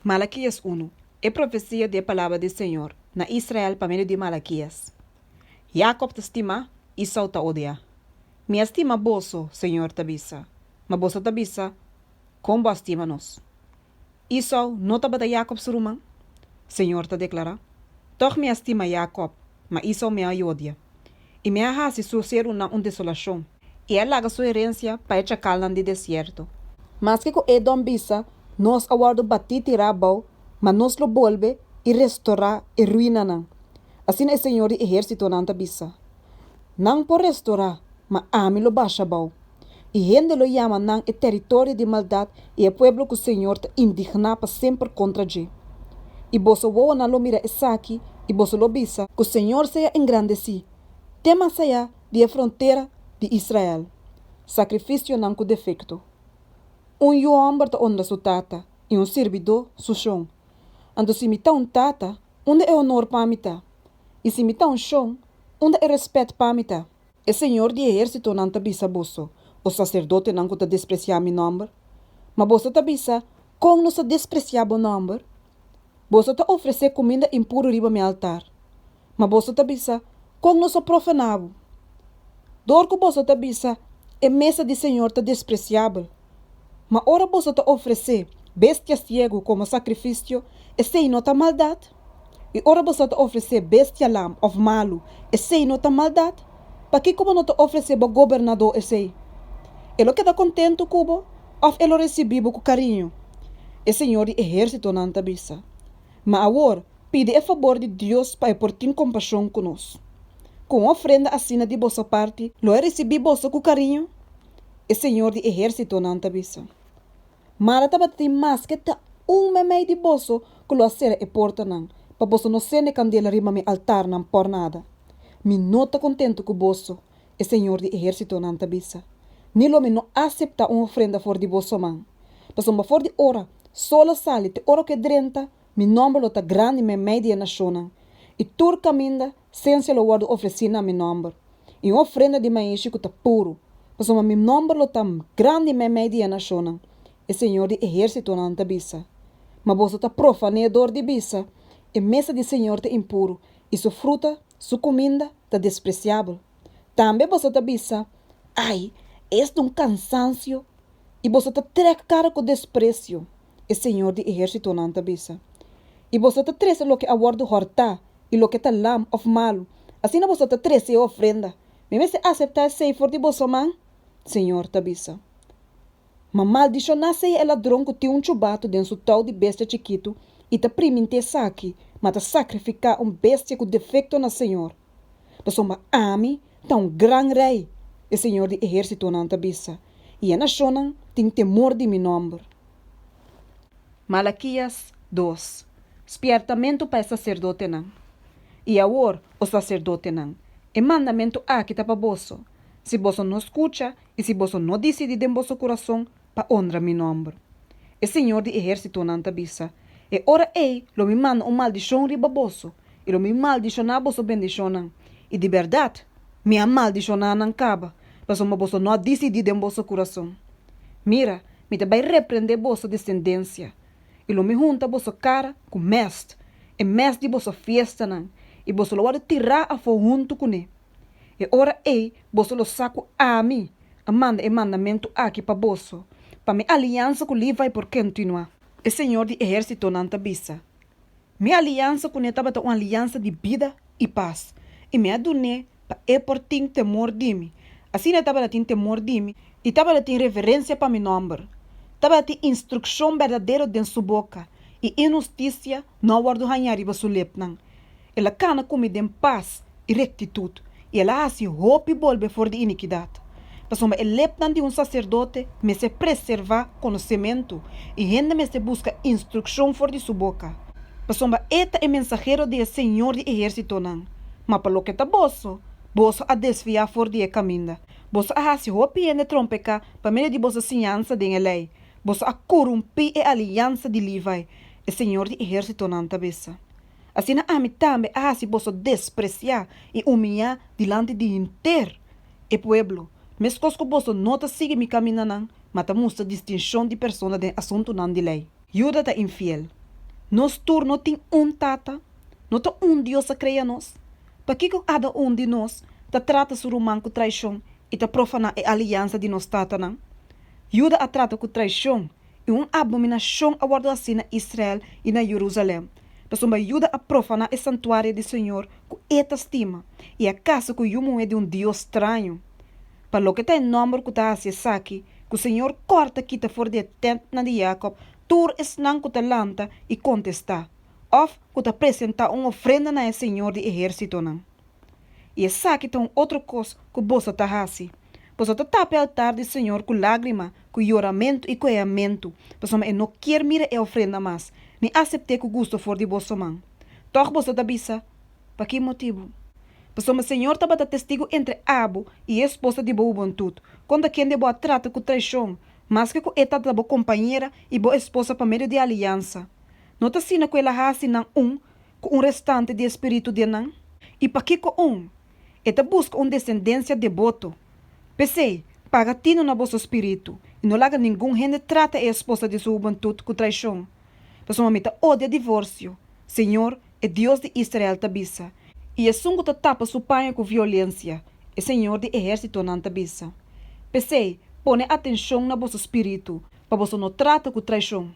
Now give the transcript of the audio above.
Malaquias 1. É profecia de palavra do Senhor na Israel para meio de Malaquias. Jacob te estima, Esau te odia. Me estima boso, Senhor tabisa. Mas boso tabisa, como estima nos. Esau não te bata Jacob surumang? Senhor te declara. Toch me estima Jacob, mas Esau me odia. E me ahasi su ser una desolação. E ela laga sua herência para echacalan de deserto. Mas que com Edom bisa, nós aguardo bati tirabau, mas nós lo volve e restaurar e ruinanan. Assim é o Senhor de exército nanta bisa. Não por restaurar, mas ami lo baixa-bau. E gente lo chama nan é território de maldade e é pueblo que o Senhor te indigna para sempre contra ele. E boso voa na lo mira esaki, e boso lo bisa, que o Senhor seja engrandecido. Tema saia de fronteira de Israel. Sacrifício não com defeito. Homem te honra sua tata e servidor su chão. Ando se mita tata, onde é honor para mita. E se mita chão, onde é respeito para mita. O Senhor de exército não te bisa boso. O sacerdote não te despreciar meu nome. Mas boso te bisa, como não se despreciar o nome? Boso te oferecer comida impuro riba meu altar. Mas boso te bisa, como não se profanavo. Dor que boso te bisa, é mesa de Senhor te despreciável. Mas ora você te oferecer bestia ciego como sacrifício, e sei nota maldade. E ora você te oferecer bestia lam of malo, e sei nota maldade. Para que como não te oferecer o governador, e sei? Ele queda contente cubo, of ele recebeu com carinho. E Senhor de exército não te bisa. Mas agora, pede a favor de Deus para por ter compaixão conosco. Com ofrenda assim de vossa parte, lo recebi vosso com carinho. E Senhor de exército não te bisa. Mara taba tem mais que ta memei de boso que lo hacer e porta não. Pa boso no sene candela rima me altar não por nada. Me nota contento com boso. E Senhor de exército não te bisa. Nilo me não aceita ofrenda for de boso man. Paso ma for de ora, solo sale te ora que drenta, mi nome lo ta grande memei de nação. E tur caminda, sense lo guardo oferecer na mi nome. E ofrenda de maíz que ta puro. Paso ma mi nome lo ta grande memei de nação. E Senhor de exército não te bisa. Mas você está profanador de bisa. E mesa de Senhor te impuro. E sua fruta, sua comida, está despreciável. Também você está bisa. Ai, este cansancio. E você está treca cara com desprezo. E Senhor de exército não te bisa. E você está trece lo que aguardo horta. E lo que está lam of malo. Assim você está trece ofrenda. Me se aceitar sei for de você man. Senhor te bisa. Mas maldicionasse é ladrão que tem chubato dentro do tal de bestia chiquito e te primente saque, mas te sacrificar bestia com defeito na Senhor. Te soma ami, tão gran rei, e Senhor de exército não te bisa, e a nação tem temor de meu nome. Malaquias 2. Espiertamento para o sacerdote não. E agora o sacerdote não. E mandamento aqui está para vosso. Se você não escuta e se você não decide em vosso coração, para honrar meu nome. O Senhor de exército não te bisa. E ora lo me manda maldição riba vosso. E lo me maldicionar vosso bendição. E de verdade, me maldicionar não acaba. Mas você não decide em vosso coração. Mira, me te vai repreender vossa descendência. E lo me junta vossa cara com mestre. E mestre de vossa festa não. E você lo vai tirar a for junto com ele. E ora você lo saco a mim. A manda e mandamento aqui para vosso. Para minha aliança com ele vai por continuar. O Senhor de exército não te bisa. Minha aliança com ele estava uma aliança de vida e paz. E me adunei para por ter temor de mim. Assim eu estava tendo temor de mim. E estava tendo reverência para meu nome. Estava tendo instrução verdadeira dentro sua boca. E injustiça não guardo ganhar riba sua lepnan. Ela cana comigo em paz e rectitude. E ela hace hope e volve for de iniquidade. Pasoma el lepnan de sacerdote me se preserva conhecimento e gente me se busca instrução for de sua boca. Pasoma eta é mensajero de Senhor de exército não. Mas para lo que tá boso a desviar for de caminho. Boso a hasi hopi ene trompeca para meio de boso sinhança de lei. Boso a corromper a aliança de Levi. E Senhor de exército não tá besa. Assim na ami também a hasi boso despreciar e humilhar delante de inteiro e pueblo. Mas que você não sigue me caminho não, mas mostra distinção de pessoa de assunto não de lei. Juda está infiel. Nos turno tem tata, não tem Deus a criar nós. Para que cada de nós ta trata sur humano com traição e ta profana a aliança de nós tata não? Juda a trata com traição e abominação a guarda assim na Israel e na Jerusalém. Mas uma Juda a profana o santuário do Senhor com eta estima e a casa com yumo é de Deus estranho. Para lo que tem número que ta hace saki, que o Senhor corta quita fora de tent na de Jacob, tur es nan que ta lanta e contesta. Of que ta apresenta ofrenda na Senhor de exército não. E é saki tem outra coisa que você ta hace. Você ta tapa o altar do Senhor com lágrima, com choramento e com lamento. Você não quer mirar a ofrenda mais, nem aceitar que o gosto for de você man. Toch você ta bisa, para que motivo? Porque o Senhor estava testigo entre abo e esposa de boa vontade, quando quem de boa trata com traição, mas que com eta da boa companheira e boa esposa para meio de aliança. Não está sendo que ela hace não com restante de espírito de não? E para que com eta busca descendência devoto. Pensei, paga tino na vosso espírito, e não laga nenhum gente trata a esposa de sua vontade com traição. Porque uma meta odia divórcio. Senhor, é Deus de Israel tabisa. E é sungo ta tapa su panha com violência. É Senhor de exército não tabisa. Pensei, pone atenção na vosso espírito, para você não trata com traição.